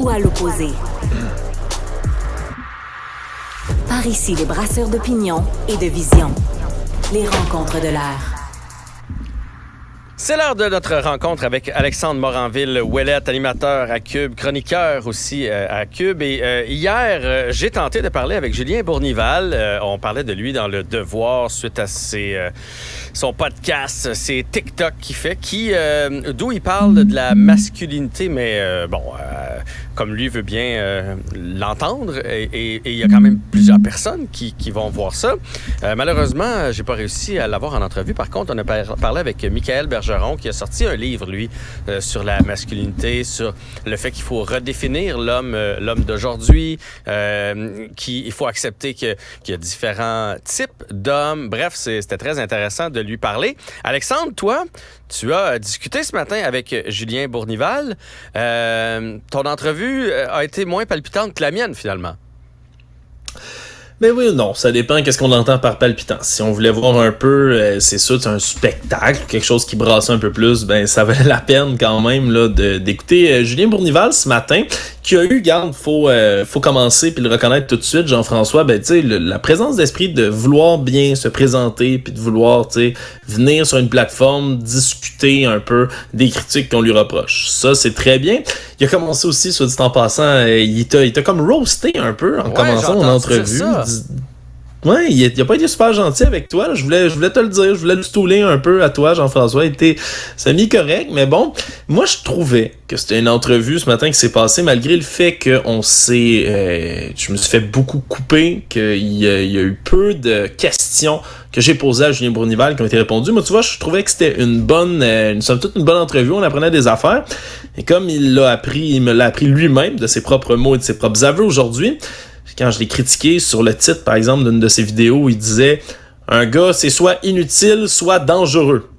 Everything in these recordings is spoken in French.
ou à l'opposé. Par ici, les brasseurs d'opinion et de vision. Les rencontres de l'air. C'est l'heure de notre rencontre avec Alexandre Moranville-Ouellette, animateur à Cube, chroniqueur aussi à Cube. Et hier, j'ai tenté de parler avec Julien Bournival. On parlait de lui dans Le Devoir suite à son podcast, ses TikTok qu'il fait, d'où il parle de la masculinité, mais comme lui veut bien l'entendre. Et il y a quand même plusieurs personnes qui vont voir ça. Malheureusement, j'ai pas réussi à l'avoir en entrevue. Par contre, on a parlé avec Michael Bergeron, qui a sorti un livre, lui, sur la masculinité, sur le fait qu'il faut redéfinir l'homme d'aujourd'hui, qu'il faut accepter qu'il y a différents types d'hommes. Bref, c'était très intéressant de lui parler. Alexandre, toi, tu as discuté ce matin avec Julien Bournival. Ton entrevue a été moins palpitante que la mienne, finalement. Mais oui ou non, ça dépend qu'est-ce qu'on entend par palpitant. Si on voulait voir un peu, c'est sûr, c'est un spectacle, quelque chose qui brasse un peu plus, ben ça valait la peine quand même là d'écouter Julien Bournival ce matin, qui a eu, faut commencer puis le reconnaître tout de suite, Jean-François, ben tu sais, la présence d'esprit de vouloir bien se présenter puis de vouloir, tu sais, venir sur une plateforme, discuter un peu des critiques qu'on lui reproche. Ça, c'est très bien. Il a commencé aussi, soit dit en passant, il t'a comme roasté un peu en commençant mon entrevue. Ouais, il a pas été super gentil avec toi. Là. Je voulais te le dire. Je voulais le stouler un peu à toi, Jean-François. Il était semi-correct, mais bon. Moi, je trouvais que c'était une entrevue ce matin qui s'est passée, malgré le fait que je me suis fait beaucoup couper, qu'il y a eu peu de questions que j'ai posées à Julien Bournival qui ont été répondues. Moi, tu vois, je trouvais que c'était somme toute une bonne entrevue. On apprenait des affaires. Et comme il me l'a appris lui-même de ses propres mots et de ses propres aveux aujourd'hui, quand je l'ai critiqué sur le titre, par exemple, d'une de ses vidéos où il disait « Un gars, c'est soit inutile, soit dangereux ».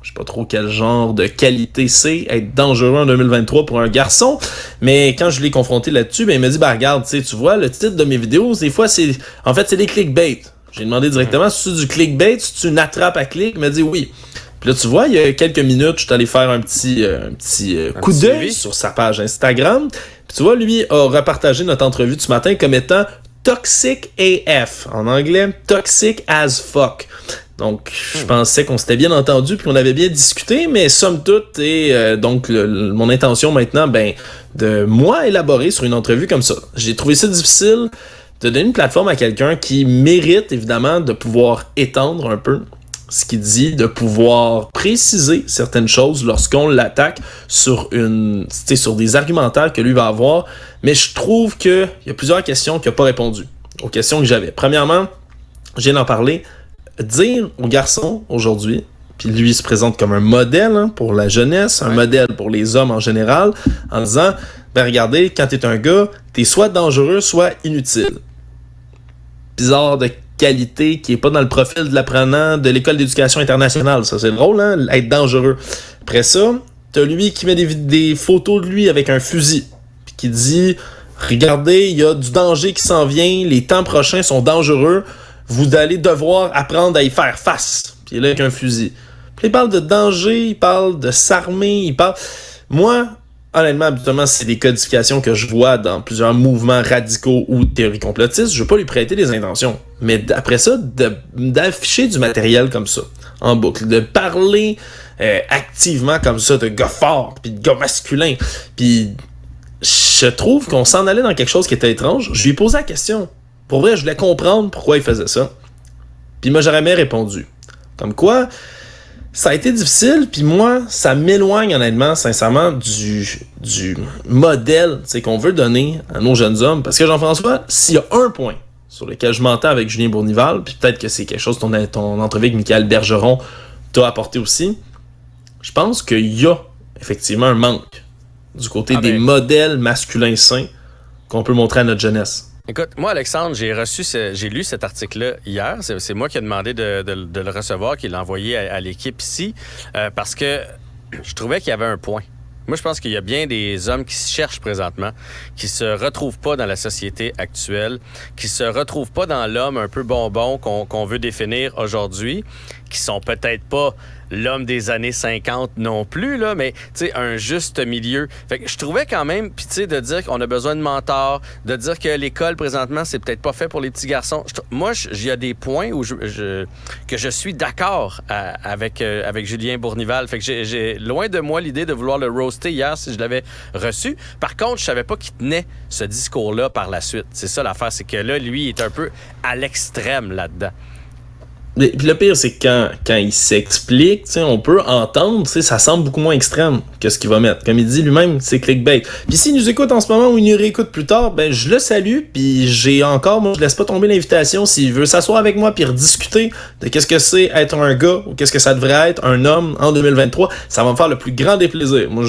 Je sais pas trop quel genre de qualité c'est être dangereux en 2023 pour un garçon, mais quand je l'ai confronté là-dessus, ben il m'a dit « regarde, tu vois, le titre de mes vidéos, des fois, c'est des clickbait. » J'ai demandé directement « Si c'est du clickbait, si tu n'attrapes à clic? » Il m'a dit « Oui. » Puis là, tu vois, il y a quelques minutes, je suis allé faire un petit coup d'œil sur sa page Instagram. Puis tu vois, lui a repartagé notre entrevue de ce matin comme étant Toxic AF. En anglais, Toxic as fuck. Donc, je pensais qu'on s'était bien entendu puis qu'on avait bien discuté, mais somme toute, et donc mon intention maintenant, de moi élaborer sur une entrevue comme ça. J'ai trouvé ça difficile de donner une plateforme à quelqu'un qui mérite évidemment de pouvoir étendre un peu ce qu'il dit, de pouvoir préciser certaines choses lorsqu'on l'attaque sur des argumentaires que lui va avoir. Mais je trouve qu'il y a plusieurs questions qu'il n'a pas répondu aux questions que j'avais. Premièrement, je viens d'en parler, dire aux garçons aujourd'hui, puis lui il se présente comme un modèle pour la jeunesse, un modèle pour les hommes en général, en disant, regardez, quand t'es un gars, t'es soit dangereux, soit inutile. Bizarre de qualité qui est pas dans le profil de l'apprenant de l'école d'éducation internationale. Ça, c'est drôle, être dangereux. Après ça, t'as lui qui met des photos de lui avec un fusil, puis qui dit « Regardez, il y a du danger qui s'en vient, les temps prochains sont dangereux, vous allez devoir apprendre à y faire face. » Puis il est là avec un fusil. Puis il parle de danger, il parle de s'armer, Moi, honnêtement, habituellement, c'est des codifications que je vois dans plusieurs mouvements radicaux ou théories complotistes. Je veux pas lui prêter des intentions. Mais après ça, d'afficher du matériel comme ça, en boucle, de parler activement comme ça de gars forts, puis de gars masculins, puis je trouve qu'on s'en allait dans quelque chose qui était étrange. Je lui ai posé la question. Pour vrai, je voulais comprendre pourquoi il faisait ça. Puis il m'a jamais répondu. Comme quoi, ça a été difficile, puis moi, ça m'éloigne honnêtement, sincèrement, du modèle qu'on veut donner à nos jeunes hommes. Parce que Jean-François, s'il y a un point sur lequel je m'entends avec Julien Bournival, puis peut-être que c'est quelque chose que ton entrevue avec Michael Bergeron t'a apporté aussi, je pense qu'il y a effectivement un manque du côté des modèles masculins sains qu'on peut montrer à notre jeunesse. Écoute, moi, Alexandre, j'ai lu cet article-là hier. C'est moi qui ai demandé de le recevoir, qui l'a envoyé à l'équipe ici, parce que je trouvais qu'il y avait un point. Moi, je pense qu'il y a bien des hommes qui se cherchent présentement, qui se retrouvent pas dans la société actuelle, qui se retrouvent pas dans l'homme un peu bonbon qu'on veut définir aujourd'hui, qui sont peut-être pas l'homme des années 50 non plus, là, mais un juste milieu. Fait que je trouvais quand même, puis de dire qu'on a besoin de mentors, de dire que l'école, présentement, c'est peut-être pas fait pour les petits garçons. Moi, il y a des points où que je suis d'accord avec Julien Bournival. Fait que j'ai loin de moi l'idée de vouloir le roaster hier si je l'avais reçu. Par contre, je savais pas qu'il tenait ce discours-là par la suite. C'est ça l'affaire, c'est que là, lui, il est un peu à l'extrême là-dedans. Puis le pire, c'est que quand il s'explique, on peut entendre, ça semble beaucoup moins extrême que ce qu'il va mettre. Comme il dit lui-même, c'est clickbait. Puis s'il nous écoute en ce moment ou il nous réécoute plus tard, ben je le salue, puis moi je laisse pas tomber l'invitation s'il veut s'asseoir avec moi puis rediscuter de qu'est-ce que c'est être un gars ou qu'est-ce que ça devrait être un homme en 2023. Ça va me faire le plus grand des plaisirs. Moi,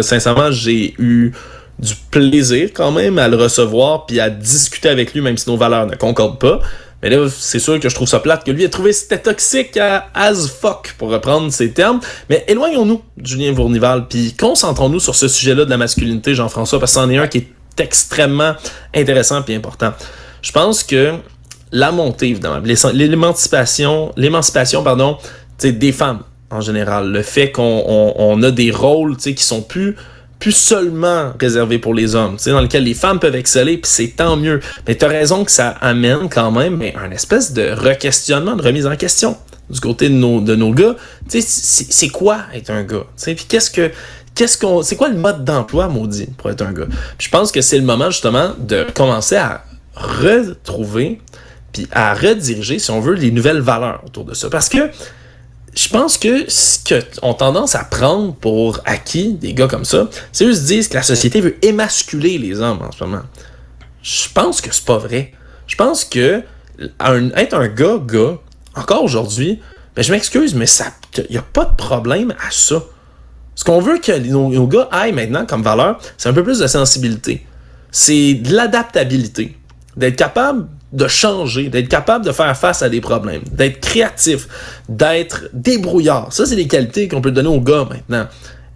sincèrement, j'ai eu du plaisir quand même à le recevoir puis à discuter avec lui, même si nos valeurs ne concordent pas. Mais là, c'est sûr que je trouve ça plate que lui ait trouvé c'était toxique as fuck, pour reprendre ses termes. Mais éloignons-nous de Julien Bournival, puis concentrons-nous sur ce sujet-là de la masculinité, Jean-François, parce que c'en est un qui est extrêmement intéressant et important. Je pense que la montée, évidemment, l'émancipation, des femmes en général, le fait qu'on a des rôles qui sont plus seulement réservé pour les hommes, dans lequel les femmes peuvent exceller, puis c'est tant mieux. Mais t'as raison que ça amène quand même un espèce de re-questionnement, de remise en question du côté de nos gars. C'est quoi être un gars? Puis c'est quoi le mode d'emploi, maudit, pour être un gars? Puis je pense que c'est le moment, justement, de commencer à retrouver, puis à rediriger, si on veut, les nouvelles valeurs autour de ça. Parce que je pense que ce qu'on tendance à prendre pour acquis des gars comme ça, c'est eux se disent que la société veut émasculer les hommes en ce moment. Je pense que c'est pas vrai. Je pense que être un gars, encore aujourd'hui, je m'excuse, mais il n'y a pas de problème à ça. Ce qu'on veut que nos gars aillent maintenant comme valeur, c'est un peu plus de sensibilité. C'est de l'adaptabilité. D'être capable de changer, d'être capable de faire face à des problèmes, d'être créatif, d'être débrouillard. Ça, c'est des qualités qu'on peut donner aux gars maintenant.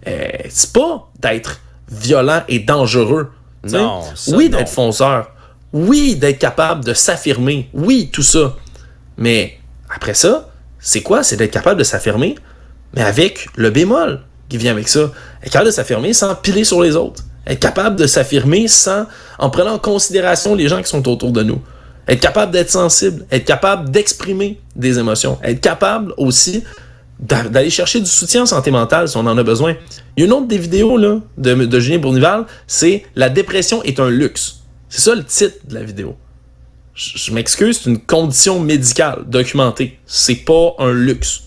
C'est pas d'être violent et dangereux. Non, oui, d'être fonceur. Oui, d'être capable de s'affirmer. Oui, tout ça. Mais après ça, c'est quoi? C'est d'être capable de s'affirmer, mais avec le bémol qui vient avec ça. Être capable de s'affirmer sans piler sur les autres. Être capable de s'affirmer en prenant en considération les gens qui sont autour de nous. Être capable d'être sensible, être capable d'exprimer des émotions, être capable aussi d'aller chercher du soutien en santé mentale si on en a besoin. Il y a une autre des vidéos là, de Julien Bournival, c'est « La dépression est un luxe ». C'est ça le titre de la vidéo. Je m'excuse, c'est une condition médicale documentée. C'est pas un luxe,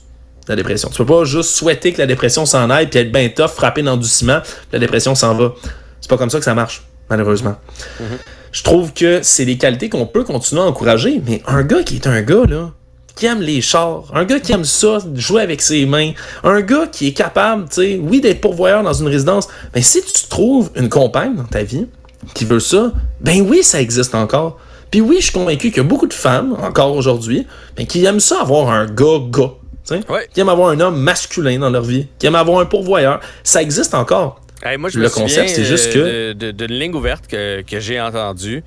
la dépression. Tu peux pas juste souhaiter que la dépression s'en aille puis être ben tough, frapper dans du ciment, puis la dépression s'en va. C'est pas comme ça que ça marche, malheureusement. Mm-hmm. Je trouve que c'est des qualités qu'on peut continuer à encourager, mais un gars qui est un gars, là, qui aime les chars, un gars qui aime ça, jouer avec ses mains, un gars qui est capable, oui, d'être pourvoyeur dans une résidence, mais si tu trouves une compagne dans ta vie qui veut ça, ben oui, ça existe encore. Puis oui, je suis convaincu qu'il y a beaucoup de femmes, encore aujourd'hui, mais qui aiment ça avoir un gars, ouais. Qui aiment avoir un homme masculin dans leur vie, qui aiment avoir un pourvoyeur. Ça existe encore. Hey, moi, je me souviens d'une ligne ouverte que j'ai entendue.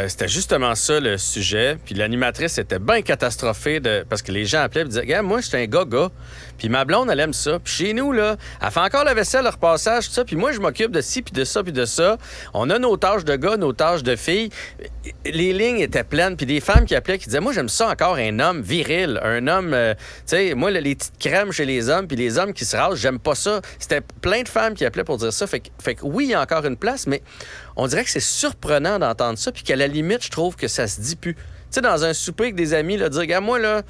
C'était justement ça, le sujet. Puis l'animatrice était bien catastrophée parce que les gens appelaient et disaient « Regarde, moi, je suis un gars. Puis ma blonde, elle aime ça. Puis chez nous, là, elle fait encore la vaisselle, le repassage, tout ça. Puis moi, je m'occupe de ci, puis de ça, puis de ça. On a nos tâches de gars, nos tâches de filles. » Les lignes étaient pleines. Puis des femmes qui appelaient, qui disaient « Moi, j'aime ça encore, un homme viril. Un homme, tu sais, moi, les petites crèmes chez les hommes, puis les hommes qui se rasent, j'aime pas ça. » C'était plein de femmes qui appelaient pour dire ça. Fait que oui, il y a encore une place, mais on dirait que c'est surprenant d'entendre ça, puis qu'à la limite, je trouve que ça se dit plus. Tu sais, dans un souper avec des amis, là, dire « Regarde, moi, là,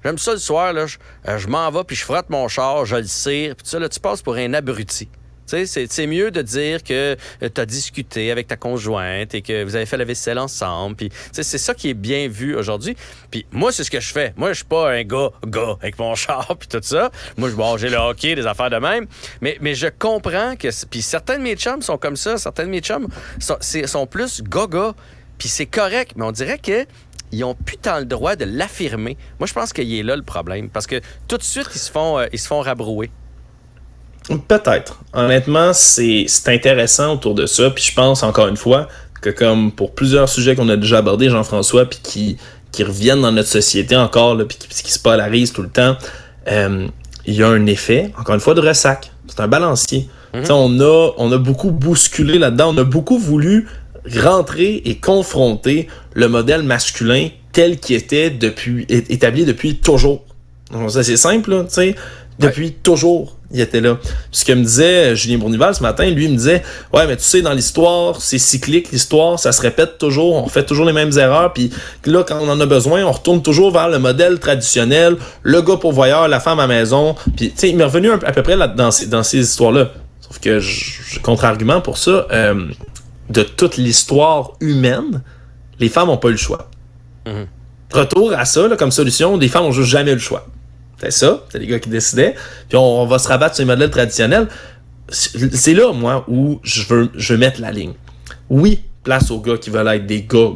j'aime ça le soir, là, je m'en vais, puis je frotte mon char, je le cire, puis ça, là, tu passes pour un abruti. » Tu sais, c'est mieux de dire que tu as discuté avec ta conjointe et que vous avez fait la vaisselle ensemble. Puis, c'est ça qui est bien vu aujourd'hui. Puis moi, c'est ce que je fais. Moi, je suis pas un gars avec mon char puis tout ça. Moi, j'ai le hockey, des affaires de même. Mais je comprends que... Puis certains de mes chums sont comme ça. Certains de mes chums sont plus gars. Puis c'est correct. Mais on dirait que ils ont plus tant le droit de l'affirmer. Moi, je pense qu'il est là le problème. Parce que tout de suite, ils se font rabrouer. Peut-être. Honnêtement, c'est intéressant autour de ça. Puis je pense, encore une fois, que comme pour plusieurs sujets qu'on a déjà abordés, Jean-François, puis qui reviennent dans notre société encore, là, puis qui se polarisent tout le temps, il y a un effet, encore une fois, de ressac. C'est un balancier. On a beaucoup bousculé là-dedans, on a beaucoup voulu rentrer et confronter le modèle masculin tel qu'il était établi depuis toujours. Donc, ça, c'est simple, là, tu sais. Depuis toujours, il était là. Ce que me disait Julien Bournival ce matin, lui, il me disait « Ouais, mais tu sais, dans l'histoire, c'est cyclique, l'histoire, ça se répète toujours, on fait toujours les mêmes erreurs, puis là, quand on en a besoin, on retourne toujours vers le modèle traditionnel, le gars pourvoyeur, la femme à maison. » Puis, tu sais, il m'est revenu à peu près là, dans ces histoires-là. Sauf que, contre-argument pour ça, de toute l'histoire humaine, les femmes n'ont pas eu le choix. Retour à ça, là, comme solution, les femmes n'ont juste jamais eu le choix. C'est ça, c'est les gars qui décidaient. Puis on va se rabattre sur les modèles traditionnels. C'est là, moi, où je veux mettre la ligne. Oui, place aux gars qui veulent être des gars.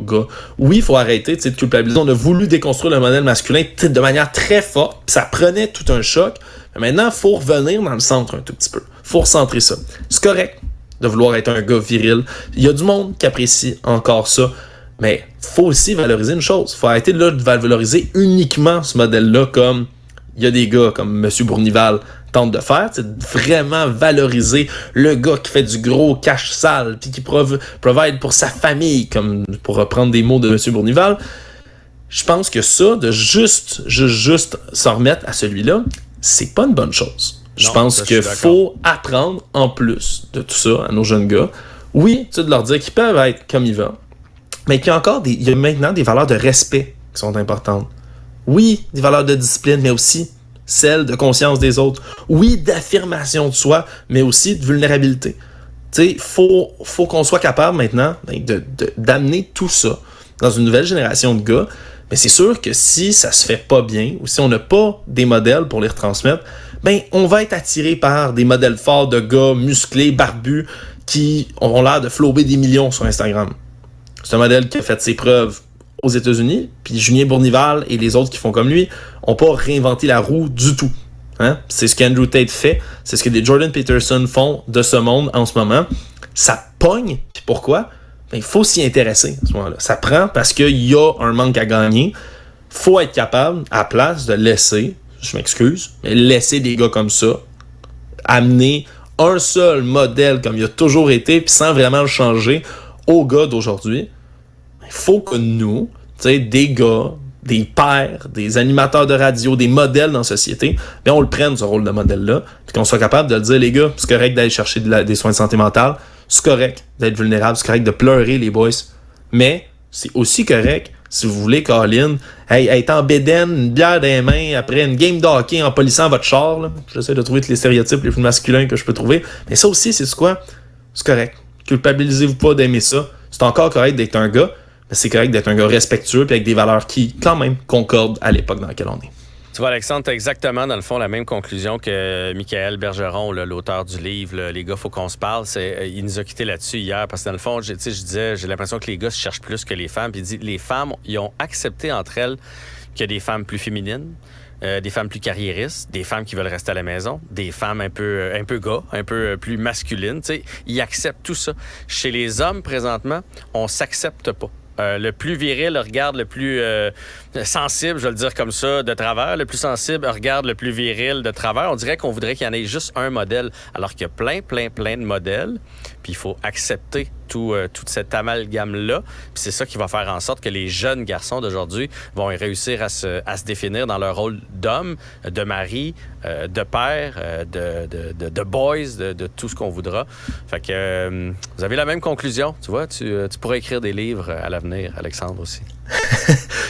Oui, il faut arrêter de culpabiliser. On a voulu déconstruire le modèle masculin de manière très forte. Ça prenait tout un choc. Mais maintenant, il faut revenir dans le centre un tout petit peu. Il faut recentrer ça. C'est correct de vouloir être un gars viril. Il y a du monde qui apprécie encore ça. Mais il faut aussi valoriser une chose. Il faut arrêter de valoriser uniquement ce modèle-là comme... Il y a des gars comme M. Bournival tente de faire, c'est de vraiment valoriser le gars qui fait du gros cash sale puis qui provide pour sa famille, comme pour reprendre des mots de M. Bournival. Je pense que ça, de juste s'en remettre à celui-là, c'est pas une bonne chose. Je pense qu'il faut apprendre en plus de tout ça à nos jeunes gars. Oui, de leur dire qu'ils peuvent être comme ils veulent, mais qu'il y a maintenant des valeurs de respect qui sont importantes. Oui, des valeurs de discipline, mais aussi celles de conscience des autres. Oui, d'affirmation de soi, mais aussi de vulnérabilité. Tu sais, faut qu'on soit capable maintenant d'amener tout ça dans une nouvelle génération de gars. Mais c'est sûr que si ça se fait pas bien, ou si on n'a pas des modèles pour les retransmettre, on va être attiré par des modèles forts de gars musclés, barbus, qui ont l'air de flober des millions sur Instagram. C'est un modèle qui a fait ses preuves aux États-Unis, puis Julien Bournival et les autres qui font comme lui n'ont pas réinventé la roue du tout. Hein? C'est ce qu'Andrew Tate fait, c'est ce que des Jordan Peterson font de ce monde en ce moment. Ça pogne, puis pourquoi? Il faut s'y intéresser à ce moment-là. Ça prend parce qu'il y a un manque à gagner. Faut être capable, à la place de laisser, je m'excuse, mais laisser des gars comme ça amener un seul modèle comme il a toujours été, puis sans vraiment le changer aux gars d'aujourd'hui. Il faut que nous, des gars, des pères, des animateurs de radio, des modèles dans la société, on le prenne, ce rôle de modèle-là, puis qu'on soit capable de le dire, les gars, c'est correct d'aller chercher des soins de santé mentale, c'est correct d'être vulnérable, c'est correct de pleurer, les boys, mais c'est aussi correct, si vous voulez, Colin, être en bédaine, une bière dans les mains, après une game de hockey en polissant votre char, là. J'essaie de trouver tous les stéréotypes les plus masculins que je peux trouver, mais ça aussi, c'est quoi? C'est correct. Culpabilisez-vous pas d'aimer ça. C'est encore correct d'être un gars, mais c'est correct d'être un gars respectueux et avec des valeurs qui, quand même, concordent à l'époque dans laquelle on est. Tu vois, Alexandre, t'as exactement, dans le fond, la même conclusion que Michael Bergeron, l'auteur du livre, Les gars, faut qu'on se parle. Il nous a quittés là-dessus hier, parce que dans le fond, je disais, j'ai l'impression que les gars se cherchent plus que les femmes. Puis il dit, les femmes, ils ont accepté entre elles qu'il y a des femmes plus féminines, des femmes plus carriéristes, des femmes qui veulent rester à la maison, des femmes un peu gars, un peu plus masculines. Tu sais, ils acceptent tout ça. Chez les hommes, présentement, on s'accepte pas. Le plus viril regarde le plus sensible, je vais le dire comme ça, de travers. Le plus sensible regarde le plus viril de travers. On dirait qu'on voudrait qu'il y en ait juste un modèle, alors qu'il y a plein de modèles. Puis il faut accepter toute cette amalgame-là. Puis c'est ça qui va faire en sorte que les jeunes garçons d'aujourd'hui vont réussir à se définir dans leur rôle d'homme, de mari, de père, de boys, de tout ce qu'on voudra. Fait que vous avez la même conclusion, tu vois. Tu pourrais écrire des livres à l'avenir, Alexandre, aussi.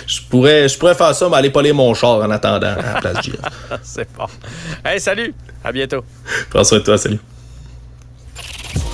Je pourrais faire ça, mais aller pas les mon char en attendant à la place de JF. C'est bon. Hey, salut! À bientôt. Prends soin de toi, salut.